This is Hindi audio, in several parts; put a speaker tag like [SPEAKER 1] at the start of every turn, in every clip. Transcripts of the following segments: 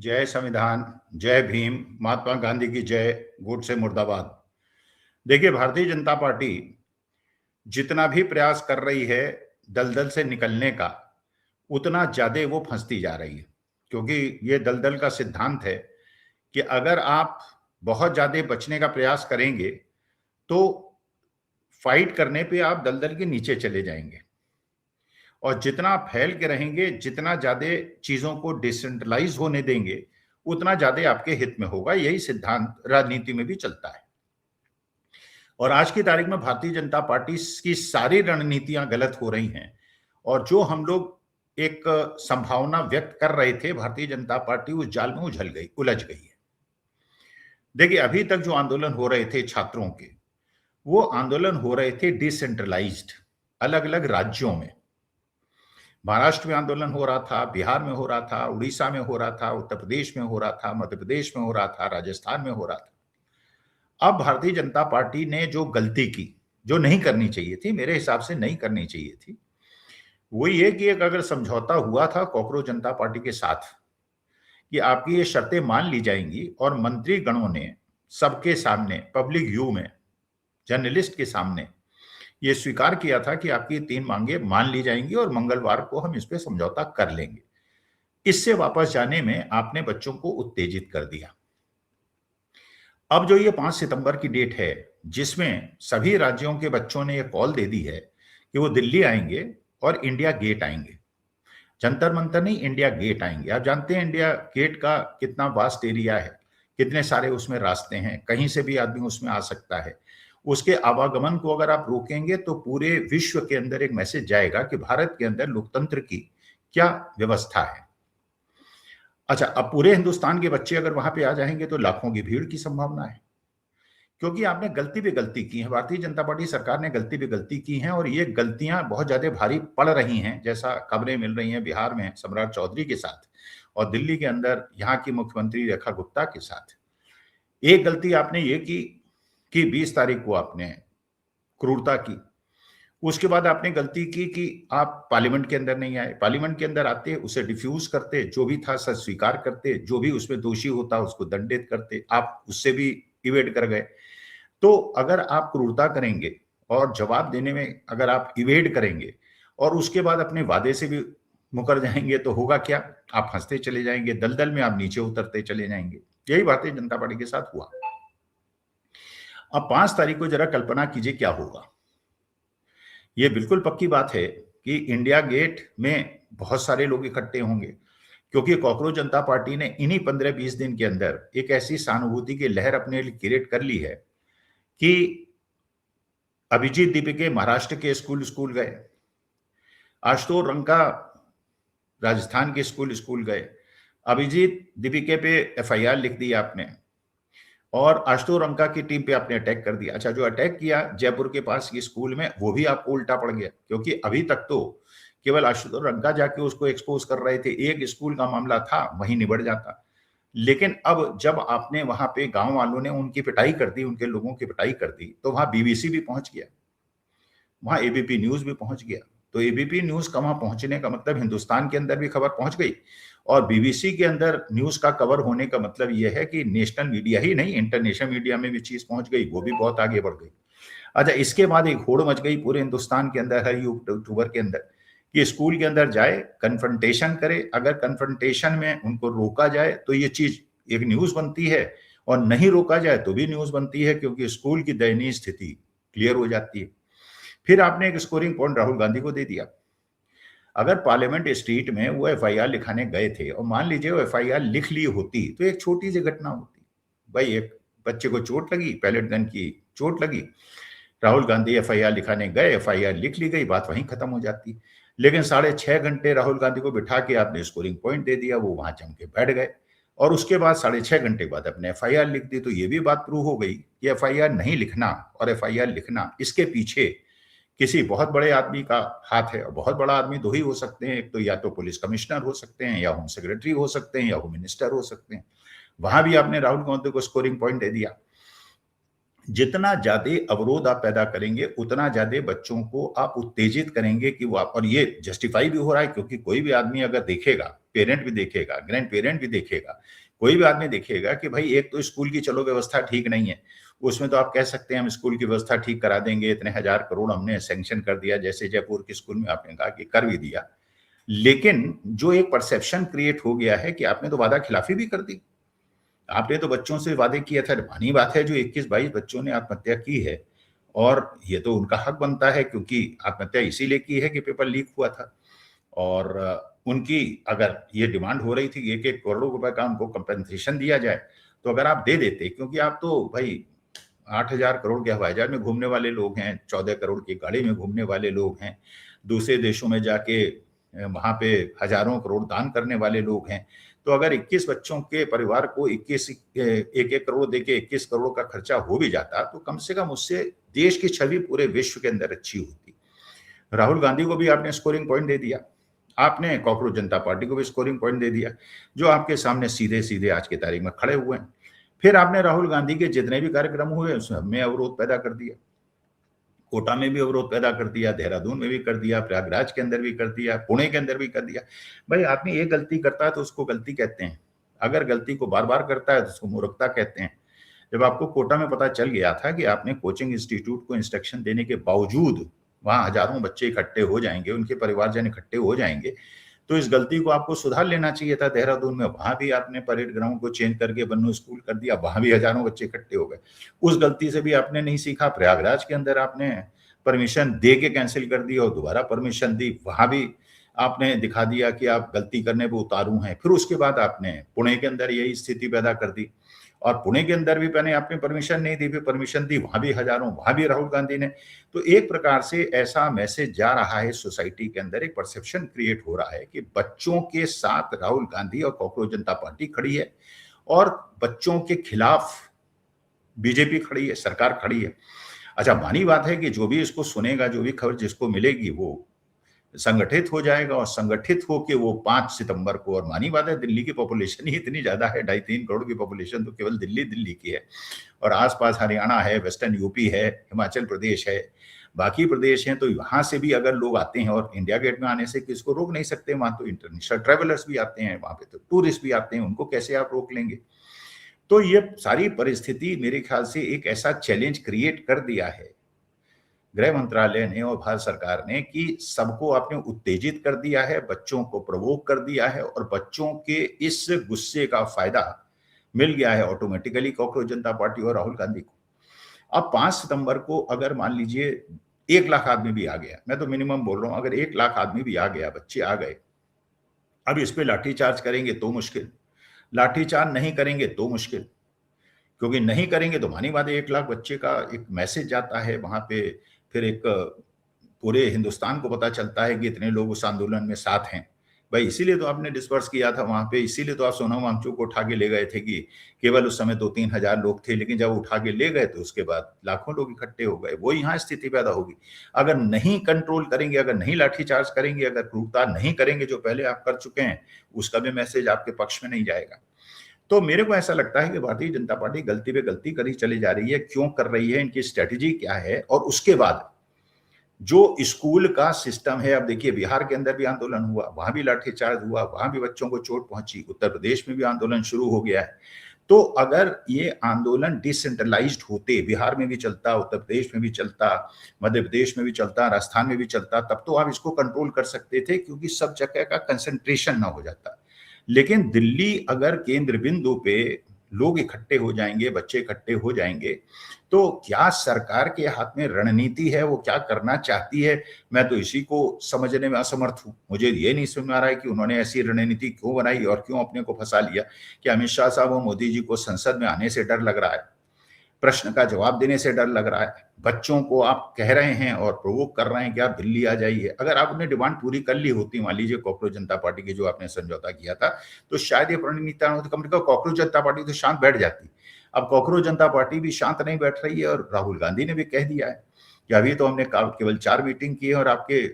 [SPEAKER 1] जय संविधान, जय भीम, महात्मा गांधी की जय, गोडसे मुर्दाबाद। देखिए, भारतीय जनता पार्टी जितना भी प्रयास कर रही है दलदल से निकलने का, उतना ज्यादा वो फंसती जा रही है। क्योंकि ये दलदल का सिद्धांत है कि अगर आप बहुत ज्यादा बचने का प्रयास करेंगे तो फाइट करने पे आप दलदल के नीचे चले जाएंगे, और जितना आप फैल के रहेंगे, जितना ज्यादा चीजों को डिसेंट्रलाइज होने देंगे, उतना ज्यादा आपके हित में होगा। यही सिद्धांत राजनीति में भी चलता है। और आज की तारीख में भारतीय जनता पार्टी की सारी रणनीतियां गलत हो रही हैं, और जो हम लोग एक संभावना व्यक्त कर रहे थे, भारतीय जनता पार्टी उस जाल में उलझ गई है। देखिए, अभी तक जो आंदोलन हो रहे थे छात्रों के, वो आंदोलन हो रहे थे डिसेंट्रलाइज्ड, अलग अलग राज्यों में। महाराष्ट्र में आंदोलन हो रहा था, बिहार में हो रहा था, उड़ीसा में हो रहा था, उत्तर प्रदेश में हो रहा था, मध्य प्रदेश में हो रहा था, राजस्थान में हो रहा था। अब भारतीय जनता पार्टी ने जो गलती की, जो नहीं करनी चाहिए थी, मेरे हिसाब से नहीं करनी चाहिए थी, वो ये कि एक अगर समझौता हुआ था कॉकरोच जनता पार्टी के साथ कि आपकी ये शर्तें मान ली जाएंगी, और मंत्री गणों ने सबके सामने, पब्लिक व्यू में, जर्नलिस्ट के सामने ये स्वीकार किया था कि आपकी 3 मांगे मान ली जाएंगी और मंगलवार को हम इस पे समझौता कर लेंगे। इससे वापस जाने में आपने बच्चों को उत्तेजित कर दिया। अब जो ये 5 सितंबर की डेट है, जिसमें सभी राज्यों के बच्चों ने ये कॉल दे दी है कि वो दिल्ली आएंगे और इंडिया गेट आएंगे, जंतर मंतर नहीं, इंडिया गेट आएंगे। आप जानते हैं इंडिया गेट का कितना वास्ट एरिया है, कितने सारे उसमें रास्ते हैं, कहीं से भी आदमी उसमें आ सकता है। उसके आवागमन को अगर आप रोकेंगे तो पूरे विश्व के अंदर एक मैसेज जाएगा कि भारत के अंदर लोकतंत्र की क्या व्यवस्था है। अच्छा, अब पूरे हिंदुस्तान के बच्चे अगर वहां पे आ जाएंगे तो लाखों की भीड़ की संभावना है। क्योंकि आपने गलती पे गलती की है, भारतीय जनता पार्टी सरकार ने गलती पे गलती की है, और ये गलतियां बहुत ज्यादा भारी पड़ रही हैं, जैसा खबरें मिल रही हैं बिहार में सम्राट चौधरी के साथ, और दिल्ली के अंदर यहाँ की मुख्यमंत्री रेखा गुप्ता के साथ। एक गलती आपने ये की कि 20 तारीख को आपने क्रूरता की। उसके बाद आपने गलती की कि आप पार्लियामेंट के अंदर नहीं आए। पार्लियामेंट के अंदर आते, उसे डिफ्यूज करते, जो भी था सच स्वीकार करते, जो भी उसमें दोषी होता उसको दंडित करते। आप उससे भी इवेड कर गए। तो अगर आप क्रूरता करेंगे और जवाब देने में अगर आप इवेड करेंगे और उसके बाद अपने वादे से भी मुकर जाएंगे, तो होगा क्या? आप फंसते चले जाएंगे, दलदल में आप नीचे उतरते चले जाएंगे। यही भारतीय जनता पार्टी के साथ हुआ। अब 5 तारीख को जरा कल्पना कीजिए क्या होगा। ये बिल्कुल पक्की बात है कि इंडिया गेट में बहुत सारे लोग इकट्ठे होंगे, क्योंकि कॉकरोच जनता पार्टी ने इन्हीं 15-20 दिन के अंदर एक ऐसी सहानुभूति की लहर अपने लिए क्रिएट कर ली है कि अभिजीत दीपिके महाराष्ट्र के स्कूल स्कूल गए, आशुतोष रंका राजस्थान के स्कूल स्कूल गए, अभिजीत दीपिके पे एफआईआर लिख दी आपने, और आशुतोष रंका की टीम पे आपने अटैक कर दिया। अच्छा, जो अटैक किया जयपुर के पास ये स्कूल में, वो भी आपको उल्टा पड़ गया, क्योंकि अभी तक तो केवल आशुतोष रंका जाके उसको एक्सपोज कर रहे थे। एक स्कूल का मामला था, वहीं निबट जाता। लेकिन अब जब आपने वहां पे गांव वालों ने उनकी पिटाई कर दी, उनके लोगों की पिटाई कर दी, तो वहां बीबीसी भी पहुंच गया, वहां एबीपी न्यूज भी पहुंच गया। तो एबीपी न्यूज का वहां पहुंचने का मतलब हिंदुस्तान के अंदर भी खबर पहुंच गई, और बीबीसी के अंदर न्यूज का कवर होने का मतलब यह है कि नेशनल मीडिया ही नहीं, इंटरनेशनल मीडिया में भी चीज पहुंच गई, वो भी बहुत आगे बढ़ गई। अच्छा, इसके बाद एक होड़ मच गई पूरे हिंदुस्तान के अंदर, हर यूट्यूबर के अंदर, कि स्कूल के अंदर जाए, कन्फ्रंटेशन करे। अगर कन्फ्रंटेशन में उनको रोका जाए तो ये चीज एक न्यूज बनती है, और नहीं रोका जाए तो भी न्यूज बनती है, क्योंकि स्कूल की दयनीय स्थिति क्लियर हो जाती है। फिर आपने एक स्कोरिंग पॉइंट राहुल गांधी को दे दिया। अगर पार्लियामेंट स्ट्रीट में वो एफआईआर लिखाने गए थे, और मान लीजिए वो एफआईआर लिख ली होती, तो एक छोटी सी घटना होती। भाई, एक बच्चे को चोट लगी, पैलेट गन की चोट लगी, राहुल गांधी एफआईआर लिखाने गए, एफआईआर लिख ली गई, बात वहीं खत्म हो जाती। लेकिन 6.5 घंटे राहुल गांधी को बिठा के आपने स्कोरिंग पॉइंट दे दिया, वो वहां जम के बैठ गए, और उसके बाद 6.5 घंटे बाद अपने एफआईआर लिख दी। तो ये भी बात प्रूव हो गई कि एफआईआर नहीं लिखना और एफआईआर लिखना, इसके पीछे किसी बहुत बड़े आदमी का हाथ है। और बहुत बड़ा आदमी दो ही हो सकते हैं, एक तो या तो पुलिस कमिश्नर हो सकते हैं, या होम सेक्रेटरी हो सकते हैं, या होम मिनिस्टर हो सकते हैं। वहां भी आपने राहुल गांधी को स्कोरिंग पॉइंट दे दिया। जितना ज्यादा अवरोध आप पैदा करेंगे उतना ज्यादा बच्चों को आप उत्तेजित करेंगे कि वो और ये जस्टिफाई भी हो रहा है, क्योंकि कोई भी आदमी अगर देखेगा, पेरेंट भी देखेगा, ग्रैंड पेरेंट भी देखेगा, कोई भी आदमी देखेगा कि भाई एक तो स्कूल की चलो व्यवस्था ठीक नहीं है, उसमें तो आप कह सकते हैं हम स्कूल की व्यवस्था ठीक करा देंगे, इतने हजार करोड़ हमने सैंक्शन कर दिया, जैसे जयपुर के स्कूल में आपने कहा कि कर भी दिया। लेकिन जो एक परसेप्शन क्रिएट हो गया है कि आपने तो वादा खिलाफी भी कर दी, आपने तो बच्चों से वादे किए थे। मानी बात है जो 21-22 बच्चों ने आत्महत्या की है, और ये तो उनका हक बनता है, क्योंकि आत्महत्या इसीलिए की है कि पेपर लीक हुआ था। और उनकी अगर ये डिमांड हो रही थी कि 1-1 करोड़ रुपए का उनको कंपेंसेशन दिया जाए, तो अगर आप दे देते, क्योंकि आप तो भाई 8,000 करोड़ के हवाई जहाज में घूमने वाले लोग हैं, 14 करोड़ की गाड़ी में घूमने वाले लोग हैं, दूसरे देशों में जाके वहां पे हजारों करोड़ दान करने वाले लोग हैं। तो अगर 21 बच्चों के परिवार को 1-1 करोड़ देके 21 करोड़ का खर्चा हो भी जाता, तो कम से कम उससे देश की छवि पूरे विश्व के अंदर अच्छी होती। राहुल गांधी को भी आपने स्कोरिंग पॉइंट दे दिया, आपने कॉकरोच जनता पार्टी को भी स्कोरिंग पॉइंट दे दिया, जो आपके सामने सीधे सीधे आज की तारीख में खड़े हुए हैं। फिर आपने राहुल गांधी के जितने भी कार्यक्रम हुए उसमें अवरोध पैदा कर दिया, कोटा में भी अवरोध पैदा कर दिया, देहरादून में भी कर दिया, प्रयागराज के अंदर भी कर दिया, पुणे के अंदर भी कर दिया। भाई आदमी एक गलती करता है तो उसको गलती कहते हैं, अगर गलती को बार बार करता है तो उसको मूर्खता कहते हैं। जब आपको कोटा में पता चल गया था कि आपने कोचिंग इंस्टीट्यूट को इंस्ट्रक्शन देने के बावजूद वहां हजारों बच्चे इकट्ठे हो जाएंगे, उनके परिवारजन इकट्ठे हो जाएंगे, तो इस गलती को आपको सुधार लेना चाहिए था। देहरादून में वहां भी आपने परेड ग्राउंड को चेंज करके बन्नू स्कूल कर दिया, वहां भी हजारों बच्चे इकट्ठे हो गए, उस गलती से भी आपने नहीं सीखा। प्रयागराज के अंदर आपने परमिशन दे के कैंसिल कर दी और दोबारा परमिशन दी, वहां भी आपने दिखा दिया कि आप गलती करने पे उतारू हैं। फिर उसके बाद आपने पुणे के अंदर यही स्थिति पैदा कर दी, और पुणे के अंदर भी पहले आपने परमिशन नहीं दी, फिर परमिशन दी, वहां भी हजारों, वहां भी राहुल गांधी ने। तो एक प्रकार से ऐसा मैसेज जा रहा है सोसाइटी के अंदर, एक परसेप्शन क्रिएट हो रहा है कि बच्चों के साथ राहुल गांधी और कॉकरोच जनता पार्टी खड़ी है, और बच्चों के खिलाफ बीजेपी खड़ी है, सरकार खड़ी है। अच्छा, मानी बात है कि जो भी इसको सुनेगा, जो भी खबर जिसको मिलेगी, वो संगठित हो जाएगा, और संगठित होके वो 5 सितंबर को, और मानी बात है दिल्ली की पॉपुलेशन ही इतनी ज्यादा है, 2.5-3 करोड़ की पॉपुलेशन तो केवल दिल्ली की है, और आसपास हरियाणा है, वेस्टर्न यूपी है, हिमाचल प्रदेश है, बाकी प्रदेश हैं, तो वहां से भी अगर लोग आते हैं, और इंडिया गेट में आने से किसको रोक नहीं सकते, वहां तो इंटरनेशनल ट्रेवलर्स भी आते हैं, वहां पे तो टूरिस्ट भी आते हैं, उनको कैसे आप रोक लेंगे। तो ये सारी परिस्थिति मेरे ख्याल से एक ऐसा चैलेंज क्रिएट कर दिया है गृह मंत्रालय ने और भारत सरकार ने, कि सबको आपने उत्तेजित कर दिया है, बच्चों को प्रवोक कर दिया है, और बच्चों के इस गुस्से का फायदा मिल गया है ऑटोमेटिकली कॉकरोच जनता पार्टी और राहुल गांधी को। अब 5 सितंबर को अगर मान लीजिए 1 लाख आदमी भी आ गया, मैं तो मिनिमम बोल रहा हूं, अगर 1 लाख आदमी भी आ गया, बच्चे आ गए, अब इस पे लाठीचार्ज करेंगे तो मुश्किल, लाठीचार्ज नहीं करेंगे तो मुश्किल, क्योंकि नहीं करेंगे तो मानी बात है 1 लाख बच्चे का एक मैसेज जाता है वहां पे, फिर एक पूरे हिंदुस्तान को पता चलता है कि इतने लोग उस आंदोलन में साथ हैं। भाई इसीलिए तो आपने डिस्पर्स किया था वहां पे, इसीलिए तो आप सोनम वांगचुक को उठा के ले गए थे, कि केवल उस समय 2-3 हजार लोग थे, लेकिन जब उठा के ले गए तो उसके बाद लाखों लोग इकट्ठे हो गए। वो यहाँ स्थिति पैदा होगी अगर नहीं कंट्रोल करेंगे, अगर नहीं लाठीचार्ज करेंगे, अगर क्रूरता नहीं करेंगे जो पहले आप कर चुके हैं, उसका भी मैसेज आपके पक्ष में नहीं जाएगा। तो मेरे को ऐसा लगता है कि भारतीय जनता पार्टी गलती पे गलती करी चली जा रही है। क्यों कर रही है, इनकी स्ट्रेटेजी क्या है, और उसके बाद जो स्कूल का सिस्टम है। अब देखिए बिहार के अंदर भी आंदोलन हुआ, वहां भी लाठीचार्ज हुआ, वहां भी बच्चों को चोट पहुंची, उत्तर प्रदेश में भी आंदोलन शुरू हो गया है। तो अगर ये आंदोलन डिसेंट्रलाइज्ड होते, बिहार में भी चलता, उत्तर प्रदेश में भी चलता, मध्य प्रदेश में भी चलता, राजस्थान में भी चलता, तब तो आप इसको कंट्रोल कर सकते थे, क्योंकि सब जगह का कंसंट्रेशन ना हो जाता। लेकिन दिल्ली अगर केंद्र बिंदु पे लोग इकट्ठे हो जाएंगे, बच्चे इकट्ठे हो जाएंगे, तो क्या सरकार के हाथ में रणनीति है, वो क्या करना चाहती है, मैं तो इसी को समझने में असमर्थ हूं। मुझे ये नहीं समझ में आ रहा है कि उन्होंने ऐसी रणनीति क्यों बनाई और क्यों अपने को फंसा लिया। कि अमित शाह साहब और मोदी जी को संसद में आने से डर लग रहा है, प्रश्न का जवाब देने से डर लग रहा है, बच्चों को आप कह रहे हैं और प्रोवोक कर रहे हैं कि आप दिल्ली आ जाइए। अगर आपने डिमांड पूरी कर ली होती, मान लीजिए कॉकरोच जनता पार्टी की जो आपने समझौता किया था, तो शायद ये परिणीति होती, कम से कम कॉकरोच जनता पार्टी तो शांत बैठ जाती। अब कॉकरोच जनता पार्टी भी शांत नहीं बैठ रही है, और राहुल गांधी ने भी कह दिया है कि अभी तो हमने केवल 4 मीटिंग की है, और आपके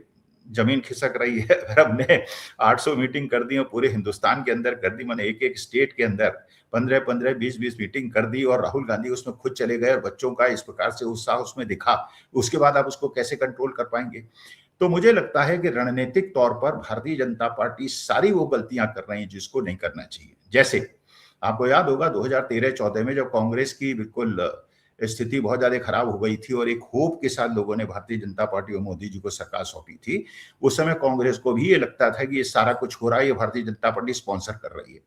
[SPEAKER 1] जमीन खिसक रही है। अगर हमने 800 मीटिंग कर दी और पूरे हिंदुस्तान के अंदर कर दी, माने एक-एक स्टेट के अंदर 15-15, 20-20 मीटिंग कर दी और राहुल गांधी उसमें खुद चले गए और बच्चों का इस प्रकार से उत्साह उसमें दिखा, उसके बाद आप उसको कैसे कंट्रोल कर पाएंगे? तो मुझे लगता है कि रणनीतिक तौर पर भारतीय जनता पार्टी सारी वो गलतियां कर रही है जिसको नहीं करना चाहिए। जैसे आपको याद होगा 2013-14 में जब कांग्रेस की बिल्कुल स्थिति बहुत ज्यादा खराब हो गई थी और एक होप के साथ लोगों ने भारतीय जनता पार्टी और मोदी जी को सरकार सौंपी थी, उस समय कांग्रेस को भी ये लगता था कि ये सारा कुछ हो रहा है, ये भारतीय जनता पार्टी स्पॉन्सर कर रही है।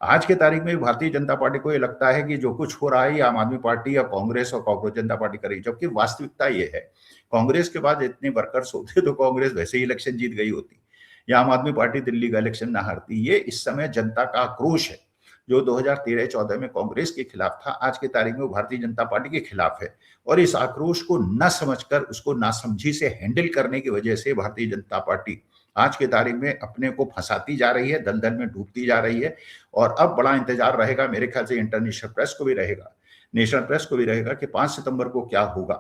[SPEAKER 1] आज के तारीख में भारतीय जनता पार्टी को ये लगता है कि जो कुछ हो रहा है ये आम आदमी पार्टी या कांग्रेस और कॉकरोच जनता पार्टी कर रही है, जबकि वास्तविकता ये है कांग्रेस के बाद इतने वर्कर्स होते तो कांग्रेस वैसे ही इलेक्शन जीत गई होती या आम आदमी पार्टी दिल्ली का इलेक्शन ना हारती। ये इस समय जनता का आक्रोश है जो 2013-14 में कांग्रेस के खिलाफ था, आज की तारीख में वो भारतीय जनता पार्टी के खिलाफ है। और इस आक्रोश को न समझकर उसको नासमझी से हैंडल करने की वजह से भारतीय जनता पार्टी आज की तारीख में अपने को फंसाती जा रही है, दलदल में डूबती जा रही है। और अब बड़ा इंतजार रहेगा, मेरे ख्याल से इंटरनेशनल प्रेस को भी रहेगा, नेशनल प्रेस को भी रहेगा कि 5 सितंबर को क्या होगा।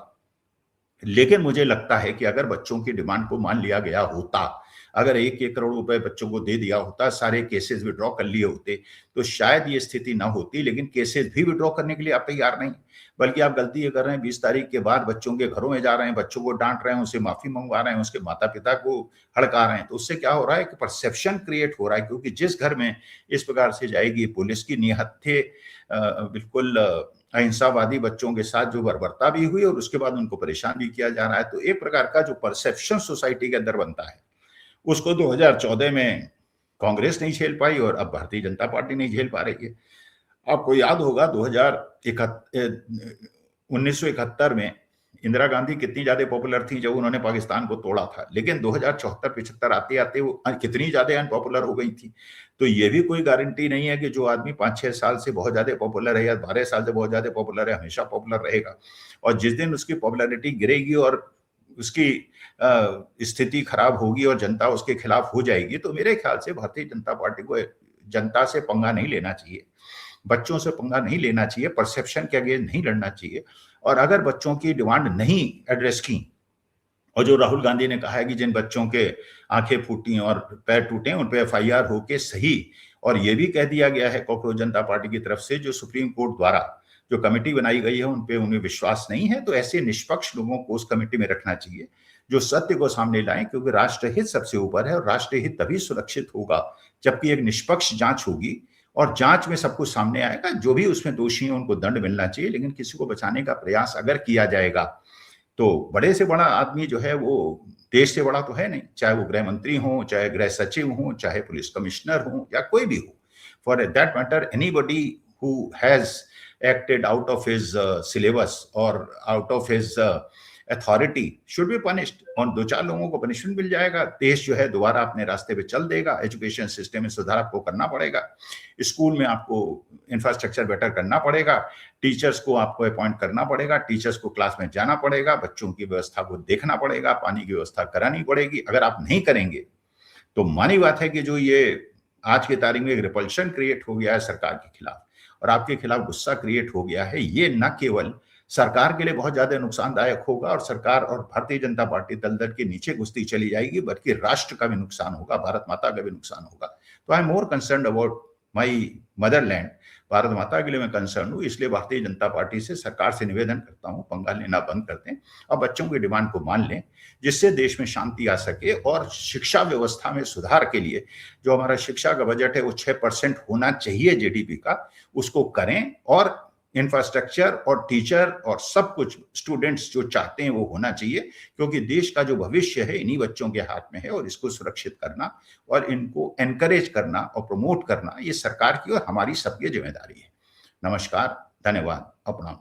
[SPEAKER 1] लेकिन मुझे लगता है कि अगर बच्चों की डिमांड को मान लिया गया होता, अगर 1-1 करोड़ रुपए बच्चों को दे दिया होता, सारे केसेस विड्रॉ कर लिए होते, तो शायद ये स्थिति ना होती। लेकिन केसेस भी विड्रॉ करने के लिए आप तैयार नहीं, बल्कि आप गलती ये कर रहे हैं 20 तारीख के बाद बच्चों के घरों में जा रहे हैं, बच्चों को डांट रहे हैं, उनसे माफी मंगवा रहे हैं, उसके माता पिता को हड़का रहे हैं। तो उससे क्या हो रहा है कि परसेप्शन क्रिएट हो रहा है, क्योंकि जिस घर में इस प्रकार से जाएगी पुलिस की निहत्थे बिल्कुल अहिंसावादी बच्चों के साथ जो बर्बरता भी हुई और उसके बाद उनको परेशान भी किया जा रहा है, तो एक प्रकार का जो परसेप्शन सोसाइटी के अंदर बनता है उसको 2014 में कांग्रेस नहीं झेल पाई और अब भारतीय जनता पार्टी नहीं झेल पा रही है। आपको याद होगा 1971 में इंदिरा गांधी कितनी ज्यादा पॉपुलर थी जब उन्होंने पाकिस्तान को तोड़ा था, लेकिन 2074-75 आते आते वो कितनी ज्यादा अनपॉपुलर हो गई थी। तो ये भी कोई गारंटी नहीं है कि जो आदमी 5-6 साल से बहुत ज्यादा पॉपुलर है या 12 साल से बहुत ज्यादा पॉपुलर है हमेशा पॉपुलर रहेगा। और जिस दिन उसकी पॉपुलैरिटी गिरेगी और उसकी स्थिति खराब होगी और जनता उसके खिलाफ हो जाएगी, तो मेरे ख्याल से भारतीय जनता पार्टी को जनता से पंगा नहीं लेना चाहिए, बच्चों से पंगा नहीं लेना चाहिए, परसेप्शन के अगेंस्ट नहीं लड़ना चाहिए। और अगर बच्चों की डिमांड नहीं एड्रेस की, और जो राहुल गांधी ने कहा है कि जिन बच्चों के आंखें फूटी और पैर टूटे उन पे एफआईआर होके सही, और ये भी कह दिया गया है कॉकरोच जनता पार्टी की तरफ से जो सुप्रीम कोर्ट द्वारा जो कमेटी बनाई गई है उन पे उन्हें विश्वास नहीं है, तो ऐसे निष्पक्ष लोगों को उस कमेटी में रखना चाहिए जो सत्य को सामने लाएं, क्योंकि राष्ट्रहित सबसे ऊपर है और राष्ट्रहित तभी सुरक्षित होगा जबकि एक निष्पक्ष जांच होगी और जांच में सब कुछ सामने आएगा, जो भी उसमें दोषी है उनको दंड मिलना चाहिए। लेकिन किसी को बचाने का प्रयास अगर किया जाएगा तो बड़े से बड़ा आदमी जो है वो देश से बड़ा तो है नहीं, चाहे वो गृह मंत्री हो, चाहे गृह सचिव हो, चाहे पुलिस कमिश्नर हो या कोई भी हो, for that matter anybody who has acted out of his syllabus or out of his authority should be punished। और 2-4 लोगों को पनिशमेंट मिल जाएगा, देश जो है दोबारा अपने रास्ते पे चल देगा। एजुकेशन सिस्टम में सुधार आपको करना पड़ेगा, स्कूल में आपको इंफ्रास्ट्रक्चर बेटर करना पड़ेगा, टीचर्स को आपको अपॉइंट करना पड़ेगा, टीचर्स को क्लास में जाना पड़ेगा, बच्चों की व्यवस्था को देखना पड़ेगा, पानी की व्यवस्था करानी पड़ेगी। अगर आप नहीं करेंगे तो मानी बात है कि जो ये आज की तारीख में एक रिपल्शन क्रिएट हो गया है सरकार के खिलाफ और आपके खिलाफ गुस्सा क्रिएट हो गया है, ये न केवल सरकार के लिए बहुत ज्यादा नुकसानदायक होगा और सरकार और भारतीय जनता पार्टी दलदल के नीचे घुसती चली जाएगी, बल्कि राष्ट्र का भी नुकसान होगा, भारत माता का भी नुकसान होगा। तो I am more concern about my Motherland, Bharat माता के लिए मैं कंसर्न हूँ। इसलिए भारतीय जनता पार्टी से सरकार से निवेदन करता हूँ पंगा लेना बंद कर दें और बच्चों की डिमांड को मान लें, जिससे देश में शांति आ सके। और शिक्षा व्यवस्था में सुधार के लिए जो हमारा शिक्षा का बजट है वो 6% होना चाहिए जीडीपी का, उसको करें। और इंफ्रास्ट्रक्चर और टीचर और सब कुछ स्टूडेंट्स जो चाहते हैं वो होना चाहिए, क्योंकि देश का जो भविष्य है इन्हीं बच्चों के हाथ में है और इसको सुरक्षित करना और इनको एनकरेज करना और प्रमोट करना ये सरकार की और हमारी सबकी जिम्मेदारी है। नमस्कार, धन्यवाद, प्रणाम।